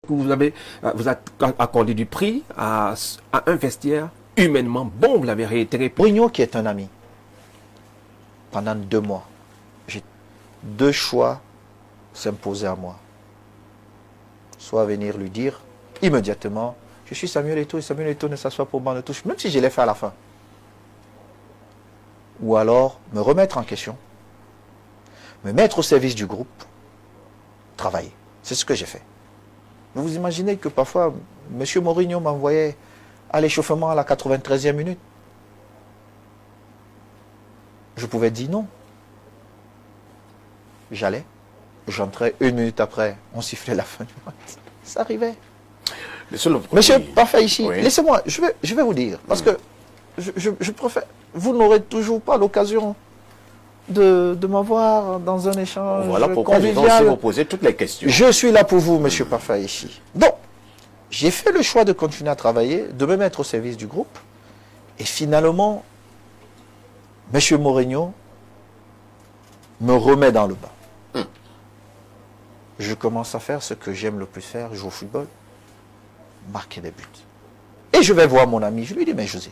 Vous avez accordé du prix à un vestiaire humainement bon, vous l'avez réitéré. Mourinho qui est un ami, pendant 2 mois, j'ai 2 choix s'imposaient à moi. Soit venir lui dire immédiatement, je suis Samuel Eto'o et Samuel Eto'o ne s'assoit pas au banc de touche, même si je l'ai fait à la fin. Ou alors me remettre en question, me mettre au service du groupe, travailler. C'est ce que j'ai fait. Vous vous imaginez que parfois, M. Mourinho m'envoyait à l'échauffement à la 93e minute. Je pouvais dire non. J'allais, j'entrais 1 minute après, on sifflait la fin du match. Ça arrivait. Monsieur Parfait ici, oui. Laissez-moi, je vais vous dire, parce que je préfère, vous n'aurez toujours pas l'occasion de m'avoir dans un échange voilà pourquoi je vais aussi vous poser toutes les questions. Je suis là pour vous, monsieur Parfait ici. Donc, j'ai fait le choix de continuer à travailler, de me mettre au service du groupe, et finalement, monsieur Mourinho me remet dans le bain. Je commence à faire ce que j'aime le plus faire, jouer au football, marquer des buts. Et je vais voir mon ami, je lui dis, mais José,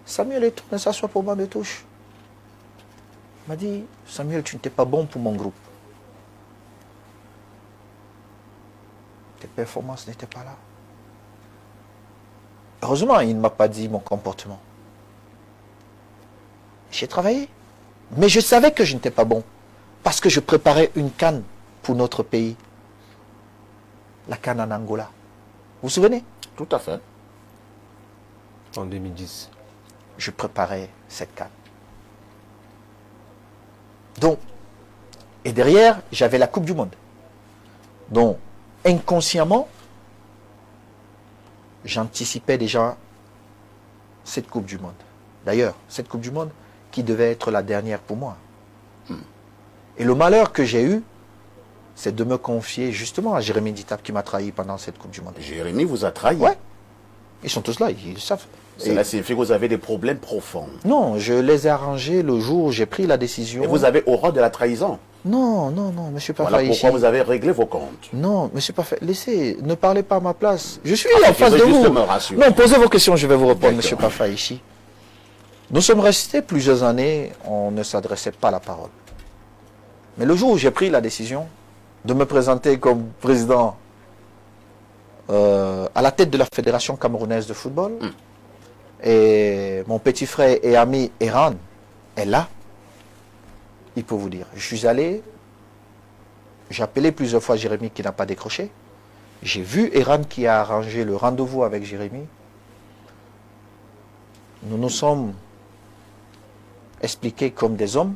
Samuel Eto'o ne s'assoit pas au banc de touche. Il m'a dit, Samuel, tu n'étais pas bon pour mon groupe. Tes performances n'étaient pas là. Heureusement, il ne m'a pas dit mon comportement. J'ai travaillé. Mais je savais que je n'étais pas bon. Parce que je préparais une CAN pour notre pays. La CAN en Angola. Vous vous souvenez? Tout à fait. En 2010. Je préparais cette CAN. Donc, et derrière, j'avais la Coupe du Monde. Donc, inconsciemment, j'anticipais déjà cette Coupe du Monde. D'ailleurs, cette Coupe du Monde qui devait être la dernière pour moi. Et le malheur que j'ai eu, c'est de me confier justement à Jérémy Ditap qui m'a trahi pendant cette Coupe du Monde. Jérémy vous a trahi? Ouais. Ils sont tous là, ils le savent. Cela signifie que vous avez des problèmes profonds. Non, je les ai arrangés le jour où j'ai pris la décision. Et vous avez horreur de la trahison? Non, non, non, monsieur Parfait. Voilà pourquoi vous avez réglé vos comptes. Non, monsieur Parfait, laissez, ne parlez pas à ma place. Je suis en face de vous. Me non, posez vos questions, je vais vous répondre, monsieur Parfait, ici. Nous sommes restés plusieurs années, on ne s'adressait pas la parole. Mais le jour où j'ai pris la décision de me présenter comme président à la tête de la Fédération camerounaise de football, et mon petit frère et ami Eran est là, il peut vous dire. Je suis allé, j'ai appelé plusieurs fois Jérémy qui n'a pas décroché. J'ai vu Eran qui a arrangé le rendez-vous avec Jérémy. Nous nous sommes expliqués comme des hommes.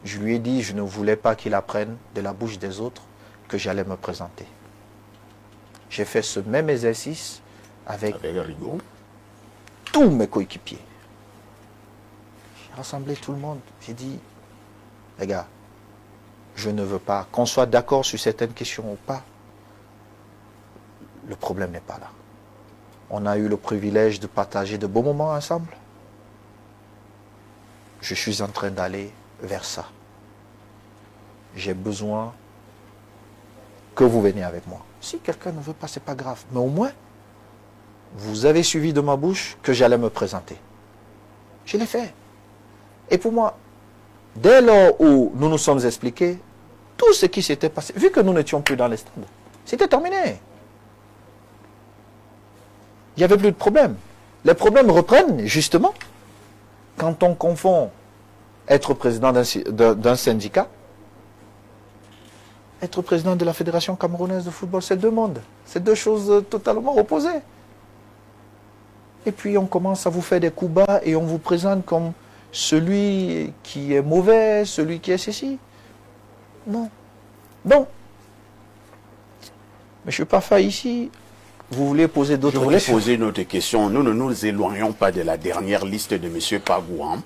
Je lui ai dit, je ne voulais pas qu'il apprenne de la bouche des autres que j'allais me présenter. J'ai fait ce même exercice avec tous mes coéquipiers. J'ai rassemblé tout le monde. J'ai dit, les gars, je ne veux pas qu'on soit d'accord sur certaines questions ou pas. Le problème n'est pas là. On a eu le privilège de partager de beaux moments ensemble. Je suis en train d'aller vers ça. J'ai besoin que vous veniez avec moi. Si quelqu'un ne veut pas, ce n'est pas grave. Mais au moins, vous avez suivi de ma bouche que j'allais me présenter. Je l'ai fait. Et pour moi, dès lors où nous nous sommes expliqués, tout ce qui s'était passé, vu que nous n'étions plus dans les stades, c'était terminé. Il n'y avait plus de problème. Les problèmes reprennent, justement, quand on confond être président d'un syndicat, être président de la Fédération camerounaise de football, c'est 2 mondes. C'est 2 choses totalement opposées. Et puis on commence à vous faire des coups bas et on vous présente comme celui qui est mauvais, celui qui est ceci. Non. Non. Mais je ne suis pas fait ici. Vous voulez poser d'autres questions? Je voulais poser une autre question. Nous ne nous éloignons pas de la dernière liste de M. Pagouan.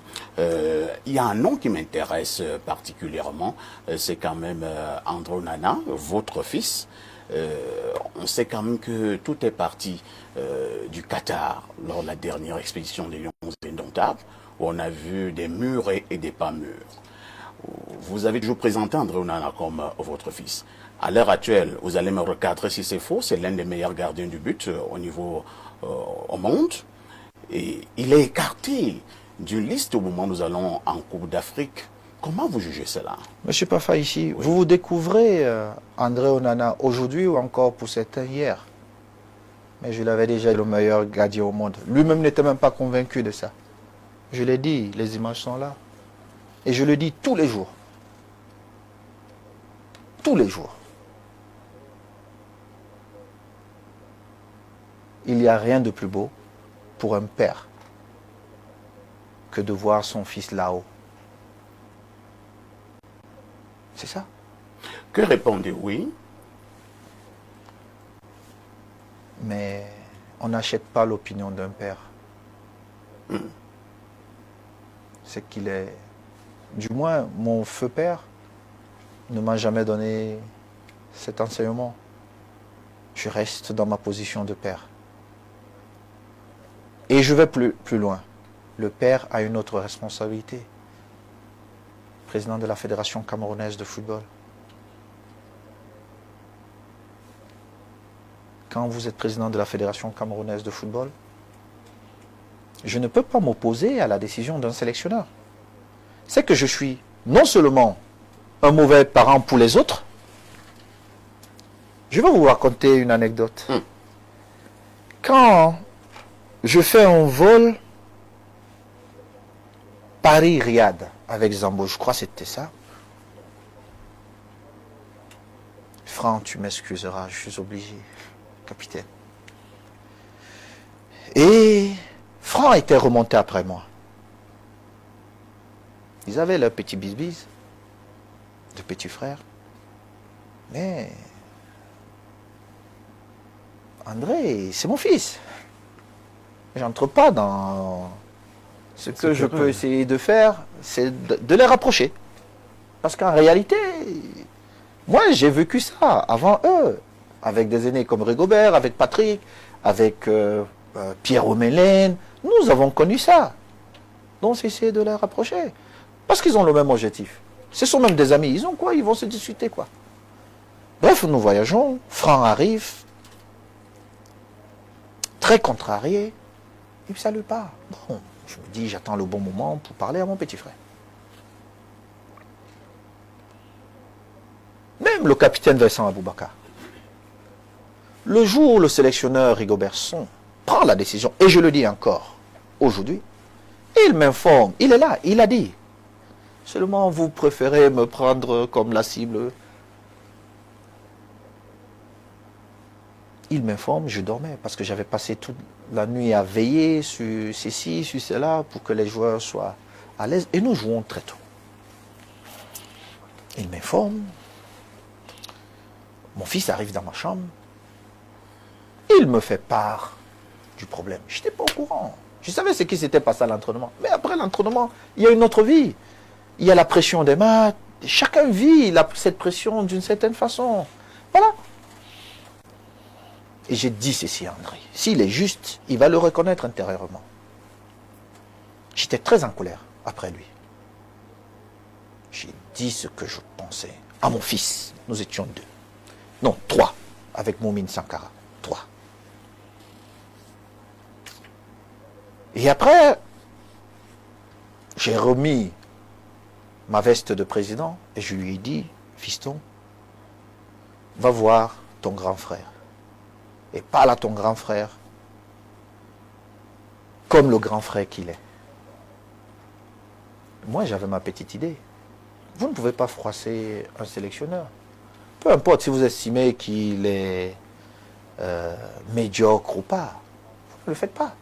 Il y a un nom qui m'intéresse particulièrement. C'est quand même André Onana, votre fils. On sait quand même que tout est parti du Qatar lors de la dernière expédition des Lions indomptables, où on a vu des murs et des pas mûrs. Vous avez toujours présenté André Onana comme votre fils. À l'heure actuelle, vous allez me recadrer si c'est faux, c'est l'un des meilleurs gardiens du but au niveau au monde. Et il est écarté d'une liste au moment où nous allons en Coupe d'Afrique. Comment vous jugez cela? Monsieur Pafa, ici, oui. Vous découvrez André Onana aujourd'hui ou encore pour certains hier. Mais je l'avais déjà le meilleur gardien au monde. Lui-même n'était même pas convaincu de ça. Je l'ai dit, les images sont là. Et je le dis tous les jours. Tous les jours. Il n'y a rien de plus beau pour un père que de voir son fils là-haut. C'est ça. Que répondez-vous? Mais on n'achète pas l'opinion d'un père. C'est qu'il est... Du moins, mon feu père ne m'a jamais donné cet enseignement. Je reste dans ma position de père. Et je vais plus loin. Le père a une autre responsabilité. Président de la Fédération camerounaise de football. Quand vous êtes président de la Fédération camerounaise de football, je ne peux pas m'opposer à la décision d'un sélectionneur. C'est que je suis non seulement un mauvais parent pour les autres, je vais vous raconter une anecdote. Quand je fais un vol Paris-Riyad avec Zambo, je crois que c'était ça. Franck, tu m'excuseras, je suis obligé, capitaine. Et Franck était remonté après moi. Ils avaient leur petit bisbis, de petits frères. Mais André, c'est mon fils. J'entre pas dans... Ce que je peux essayer de faire, c'est de les rapprocher. Parce qu'en réalité, moi j'ai vécu ça avant eux. Avec des aînés comme Rigobert, avec Patrick, avec Pierre Omélène. Nous avons connu ça. Donc c'est essayer de les rapprocher. Parce qu'ils ont le même objectif. Ce sont même des amis. Ils ont quoi? Ils vont se discuter quoi. Bref, nous voyageons. Franck arrive. Très contrarié. Il ne me salue pas. Bon, je me dis, j'attends le bon moment pour parler à mon petit frère. Même le capitaine Vincent Aboubakar. Le jour où le sélectionneur Rigobert Song prend la décision, et je le dis encore aujourd'hui, il m'informe, il est là, il a dit. Seulement vous préférez me prendre comme la cible. Il m'informe, je dormais parce que j'avais passé toute la nuit à veiller sur ceci, sur cela, pour que les joueurs soient à l'aise. Et nous jouons très tôt. Il m'informe. Mon fils arrive dans ma chambre. Il me fait part du problème. Je n'étais pas au courant. Je savais ce qui s'était passé à l'entraînement. Mais après l'entraînement, il y a une autre vie. Il y a la pression des maths. Chacun vit cette pression d'une certaine façon. Voilà. Et j'ai dit ceci à André. S'il est juste, il va le reconnaître intérieurement. J'étais très en colère après lui. J'ai dit ce que je pensais à mon fils. Nous étions 2. Non, 3. Avec Moumine Sankara. 3. Et après, j'ai remis ma veste de président et je lui ai dit, fiston, va voir ton grand frère. Et parle à ton grand frère comme le grand frère qu'il est. Moi, j'avais ma petite idée. Vous ne pouvez pas froisser un sélectionneur. Peu importe si vous estimez qu'il est médiocre ou pas. Vous ne le faites pas.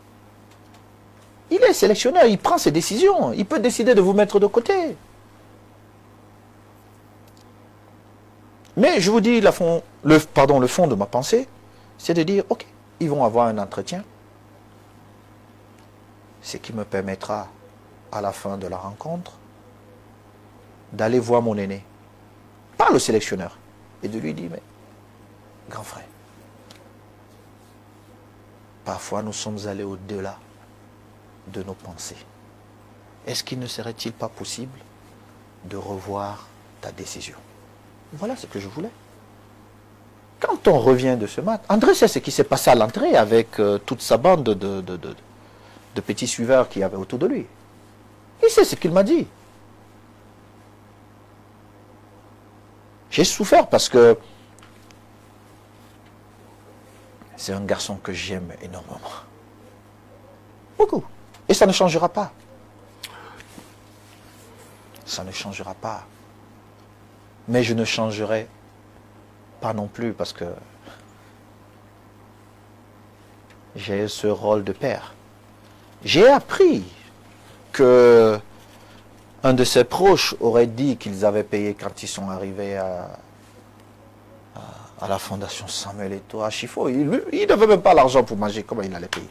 Il est sélectionneur, il prend ses décisions. Il peut décider de vous mettre de côté. Mais je vous dis, le fond de ma pensée, c'est de dire, ok, ils vont avoir un entretien. Ce qui me permettra, à la fin de la rencontre, d'aller voir mon aîné. Pas le sélectionneur. Et de lui dire, mais, grand frère, parfois nous sommes allés au-delà de nos pensées. Est-ce qu'il ne serait-il pas possible de revoir ta décision? Voilà ce que je voulais. quand on revient de ce match, André sait ce qui s'est passé à l'entrée avec toute sa bande de petits suiveurs qu'il y avait autour de lui. Il sait ce qu'il m'a dit. J'ai souffert parce que c'est un garçon que j'aime énormément. Beaucoup. Et ça ne changera pas. Ça ne changera pas. Mais je ne changerai pas non plus parce que j'ai ce rôle de père. J'ai appris que un de ses proches aurait dit qu'ils avaient payé quand ils sont arrivés à la fondation Samuel Eto'o à Chifo. Il n'avait même pas l'argent pour manger. Comment il allait payer?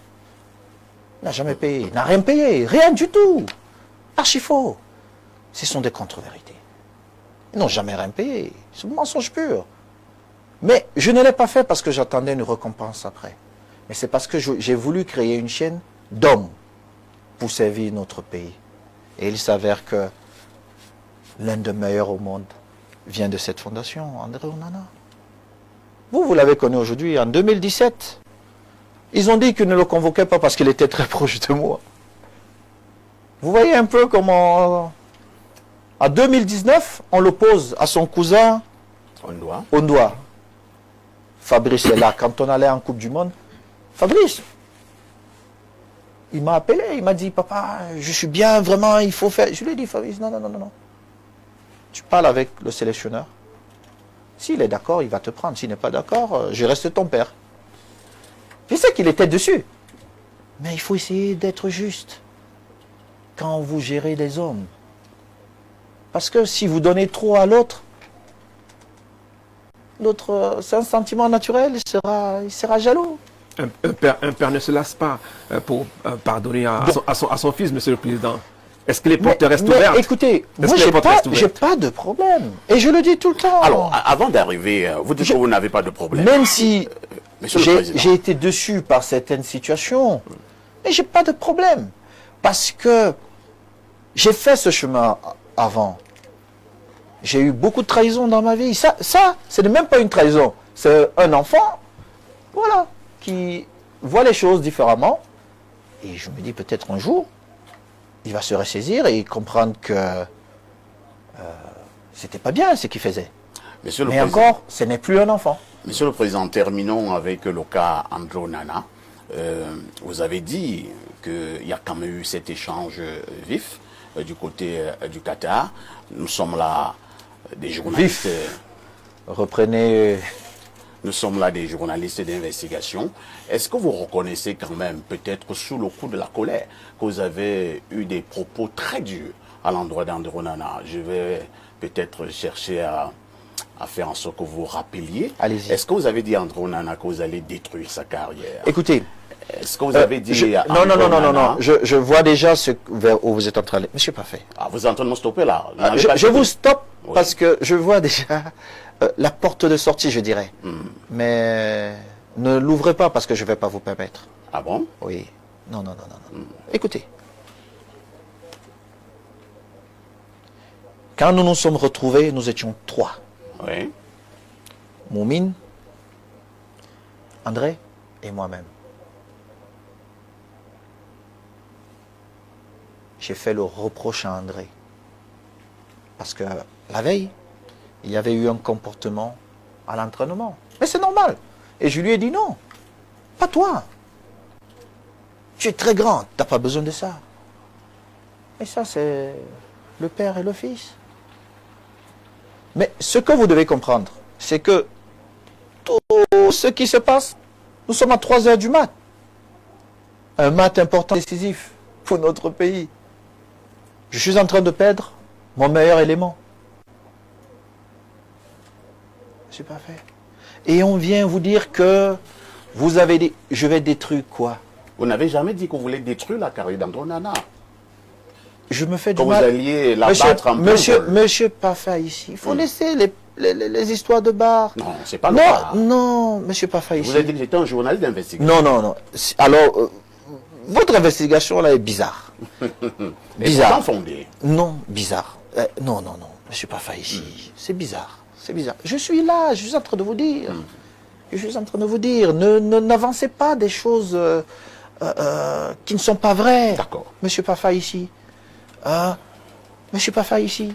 Il n'a jamais payé. Il n'a rien payé. Rien du tout. Archi faux. Ce sont des contre-vérités. Ils n'ont jamais rien payé. C'est un mensonge pur. Mais je ne l'ai pas fait parce que j'attendais une récompense après. Mais c'est parce que j'ai voulu créer une chaîne d'hommes pour servir notre pays. Et il s'avère que l'un des meilleurs au monde vient de cette fondation, André Onana. Vous l'avez connu aujourd'hui, en 2017. Ils ont dit qu'ils ne le convoquaient pas parce qu'il était très proche de moi. Vous voyez un peu comment... En 2019, on l'oppose à son cousin Ondoa. Fabrice est là. Quand on allait en Coupe du Monde, Fabrice, il m'a appelé, il m'a dit, papa, je suis bien, vraiment, il faut faire... Je lui ai dit, Fabrice, non, non, non, non. Tu parles avec le sélectionneur. S'il est d'accord, il va te prendre. S'il n'est pas d'accord, je reste ton père. Je sais qu'il était dessus. Mais il faut essayer d'être juste quand vous gérez les hommes. Parce que si vous donnez trop à l'autre, l'autre, c'est un sentiment naturel, il sera jaloux. Un père ne se lasse pas pour pardonner à son fils, monsieur le président. Est-ce que les portes restent ouvertes? Écoutez, moi, j'ai pas de problème. Et je le dis tout le temps. Alors, avant d'arriver, vous dites que vous n'avez pas de problème. Même si j'ai été déçu par certaines situations, mais j'ai pas de problème. Parce que j'ai fait ce chemin avant. J'ai eu beaucoup de trahison dans ma vie. Ça ce n'est même pas une trahison. C'est un enfant, voilà, qui voit les choses différemment. Et je me dis peut-être un jour, il va se ressaisir et comprendre que c'était pas bien ce qu'il faisait. Mais encore, ce n'est plus un enfant. Monsieur le Président, terminons avec le cas André Onana. Vous avez dit qu'il y a quand même eu cet échange vif du côté du Qatar. Nous sommes là des journalistes. Vif. Reprenez. Nous sommes là des journalistes d'investigation. Est-ce que vous reconnaissez quand même, peut-être sous le coup de la colère, que vous avez eu des propos très durs à l'endroit d'André Onana? Je vais peut-être chercher à faire en sorte que vous rappeliez. Allez-y. Est-ce que vous avez dit à André Onana que vous allez détruire sa carrière? Écoutez. Est-ce que vous avez dit à non, je vois déjà vers où vous êtes en train de... Monsieur Parfait. Ah, vous êtes en train de me stopper là. Je vous stoppe parce que je vois déjà la porte de sortie, je dirais. Mais ne l'ouvrez pas parce que je ne vais pas vous permettre. Ah bon? Oui. Non. Écoutez. Quand nous nous sommes retrouvés, nous étions 3. Oui. Moumine, André et moi-même. J'ai fait le reproche à André. Parce que la veille, il y avait eu un comportement à l'entraînement. Mais c'est normal. Et je lui ai dit non. Pas toi. Tu es très grand. Tu n'as pas besoin de ça. Et ça, c'est le père et le fils. Mais ce que vous devez comprendre, c'est que tout ce qui se passe, nous sommes à 3 heures du mat. Un mat important, décisif pour notre pays. Je suis en train de perdre mon meilleur élément. C'est pas fait. Et on vient vous dire que vous avez dit, je vais détruire quoi? Vous n'avez jamais dit que vous voulez détruire la carrière d'André Onana. Je me fais que du mal. Vous alliez la battre en Monsieur Parfait ici, il faut laisser les histoires de bar. Non, c'est pas le bar. Non, monsieur Parfait ici. Vous avez dit que j'étais un journaliste d'investigation. Non. Alors, votre investigation là est bizarre. Bizarre. Fondé. Non, bizarre. Non, monsieur Parfait ici. C'est bizarre. Je suis là, je suis en train de vous dire. Je suis en train de vous dire, n'avancez pas des choses qui ne sont pas vraies. D'accord. Monsieur Pafa ici. Monsieur Pafa ici.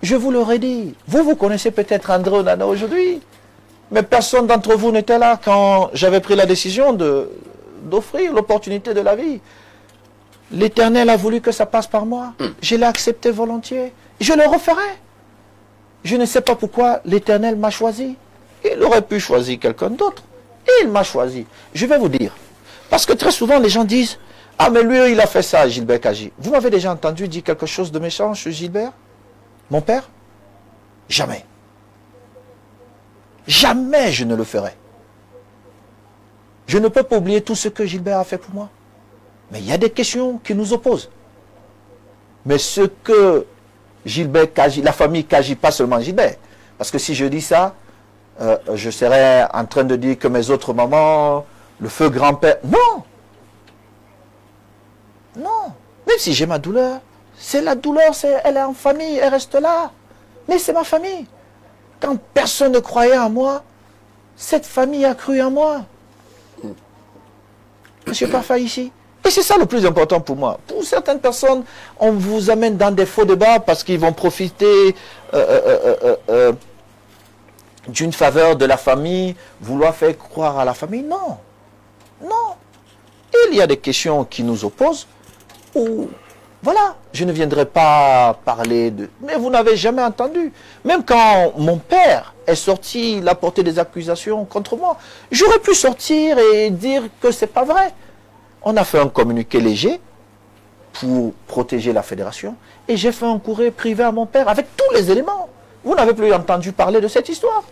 Je vous l'aurais dit. Vous connaissez peut-être André Onana aujourd'hui. Mais personne d'entre vous n'était là quand j'avais pris la décision d'offrir l'opportunité de la vie. L'Éternel a voulu que ça passe par moi. Je l'ai accepté volontiers. Je le referai. Je ne sais pas pourquoi l'Éternel m'a choisi. Il aurait pu choisir quelqu'un d'autre. Il m'a choisi. Je vais vous dire. Parce que très souvent, les gens disent « Ah, mais lui, il a fait ça, Gilbert Kaji. » Vous m'avez déjà entendu dire quelque chose de méchant sur Gilbert? Mon père? Jamais. Jamais je ne le ferai. Je ne peux pas oublier tout ce que Gilbert a fait pour moi. Mais il y a des questions qui nous opposent. Mais ce que Gilbert Kaji, la famille Kaji, pas seulement Gilbert, parce que si je dis ça, je serais en train de dire que mes autres mamans, le feu grand-père... Non! Non! Même si j'ai ma douleur, c'est la douleur, elle est en famille, elle reste là. Mais c'est ma famille. Quand personne ne croyait en moi, cette famille a cru en moi. Monsieur Parfa ici. Et c'est ça le plus important pour moi. Pour certaines personnes, on vous amène dans des faux débats parce qu'ils vont profiter d'une faveur de la famille, vouloir faire croire à la famille. Non. Non. Il y a des questions qui nous opposent où, voilà, je ne viendrai pas parler de... Mais vous n'avez jamais entendu. Même quand mon père est sorti, il a porté des accusations contre moi, j'aurais pu sortir et dire que c'est pas vrai. On a fait un communiqué léger pour protéger la fédération et j'ai fait un courrier privé à mon père avec tous les éléments. Vous n'avez plus entendu parler de cette histoire.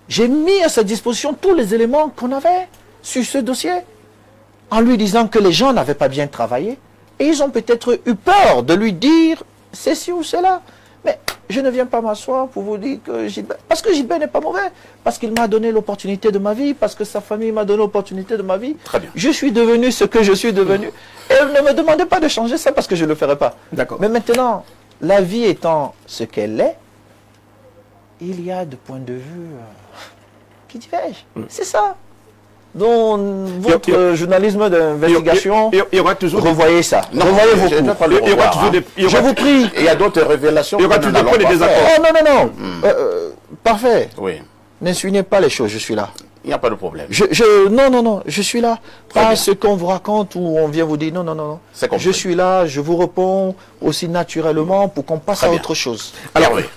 J'ai mis à sa disposition tous les éléments qu'on avait sur ce dossier en lui disant que les gens n'avaient pas bien travaillé et ils ont peut-être eu peur de lui dire ceci ou cela. Mais je ne viens pas m'asseoir pour vous dire que Gilbert... Parce que Gilbert n'est pas mauvais. Parce qu'il m'a donné l'opportunité de ma vie. Parce que sa famille m'a donné l'opportunité de ma vie. Très bien. Je suis devenu ce que je suis devenu. Et ne me demandez pas de changer ça parce que je ne le ferai pas. D'accord. Mais maintenant, la vie étant ce qu'elle est, il y a de points de vue qui divergent. C'est ça. Donc, votre journalisme d'investigation, il y aura toujours revoyez ça. Non, revoyez je ne vais pas le il y aura revoir, toujours hein. des... Je vous prie. Il y a d'autres révélations. Il y aura que nous toujours n'allons des pas désaccords. faire. Oh non. Parfait. Oui, N'insinuez pas les choses, je suis là. il n'y a pas de problème. Non, je suis là. Très Pas bien. ce qu'on vous raconte ou on vient vous dire non. C'est compris. Je suis là, je vous réponds aussi naturellement pour qu'on passe Très à bien. autre chose. Alors, Hervé.